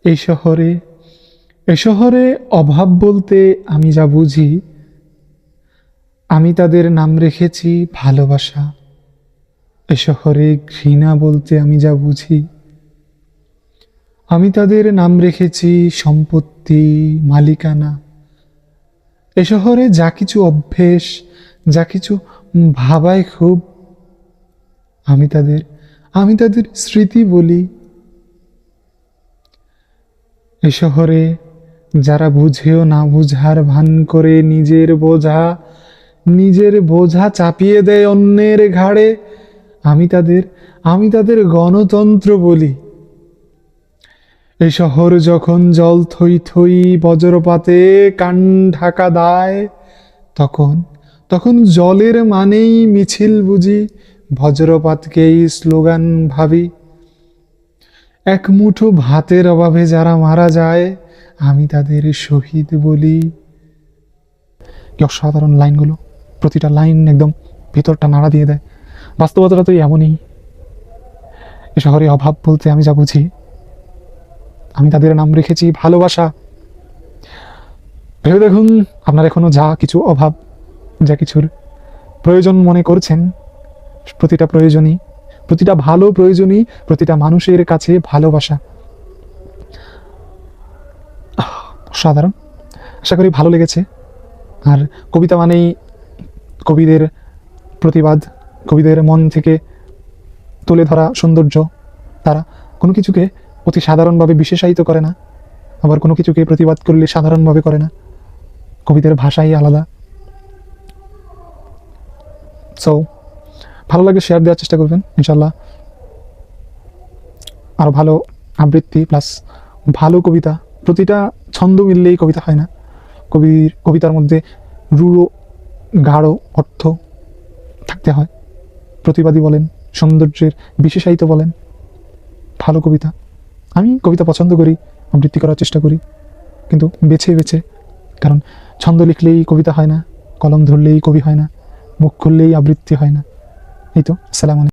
এই শহরে অভাব বলতে আমি যা বুঝি, আমি তাদের নাম রেখেছি ভালোবাসা। এ শহরে ঘৃণা বলতে আমি যা বুঝি, আমি তাদের নাম রেখেছি সম্পত্তি, মালিকানা। এ শহরে যা কিছু অভ্যেস, যা কিছু ভাবায় খুব, আমি তাদের স্মৃতি বলি। এ শহরে যারা বুঝেও না বুঝার ভান করে নিজের বোঝা চাপিয়ে দেয় অন্যের ঘাড়ে, আমি তাদের গণতন্ত্র বলি। এই শহর যখন জল থই থই বজ্রপাতে কান ঢাকা দায়, তখন জলের মানেই মিছিল বুঝি, বজ্রপাতকেই স্লোগান ভাবি। এক মুঠো ভাতের অভাবে যারা মারা যায়, আমি তাদের শহীদ বলি। কি অসাধারণ লাইনগুলো! প্রতিটা লাইন একদম ভিতরটা নাড়া দিয়ে দেয়। বাস্তবতাটা তো এমনই। এ শহরে অভাব বলতে আমি যা বুঝি, আমি তাদের নাম রেখেছি ভালোবাসা। ভেবে দেখুন, আপনার এখনো যা কিছু অভাব, যা কিছুর প্রয়োজন মনে করছেন, প্রতিটা ভালো প্রয়োজনই প্রতিটা মানুষের কাছে ভালোবাসা। সাধারণ, আশা করি ভালো লেগেছে। আর কবিতা মানেই কবিদের প্রতিবাদ, কবিদের মন থেকে তুলে ধরা সৌন্দর্য। তারা কোনো কিছুকে অতি সাধারণভাবে বিশেষায়িত করে না, আবার কোনো কিছুকে প্রতিবাদ করলে সাধারণভাবে করে না। কবিদের ভাষাই আলাদা। সো ভালো লাগলে শেয়ার দেওয়ার চেষ্টা করবেন, ইনশাল্লাহ আরও ভালো আবৃত্তি প্লাস ভালো কবিতা। প্রতিটা ছন্দ মিললেই কবিতা হয় না। কবিতার মধ্যে রূঢ় গাঢ় অর্থ থাকতে হয়। প্রতিবাদী বলেন, সৌন্দর্যের বিশেষায়িত বলেন, ভালো কবিতা। আমি কবিতা পছন্দ করি, আবৃত্তি করার চেষ্টা করি, কিন্তু বেছে বেছে। কারণ ছন্দ লিখলেই কবিতা হয় না, কলম ধরলেই কবি হয় না, মুখ খুললেই আবৃত্তি হয় না। এই তো। আসসালামু আলাইকুম।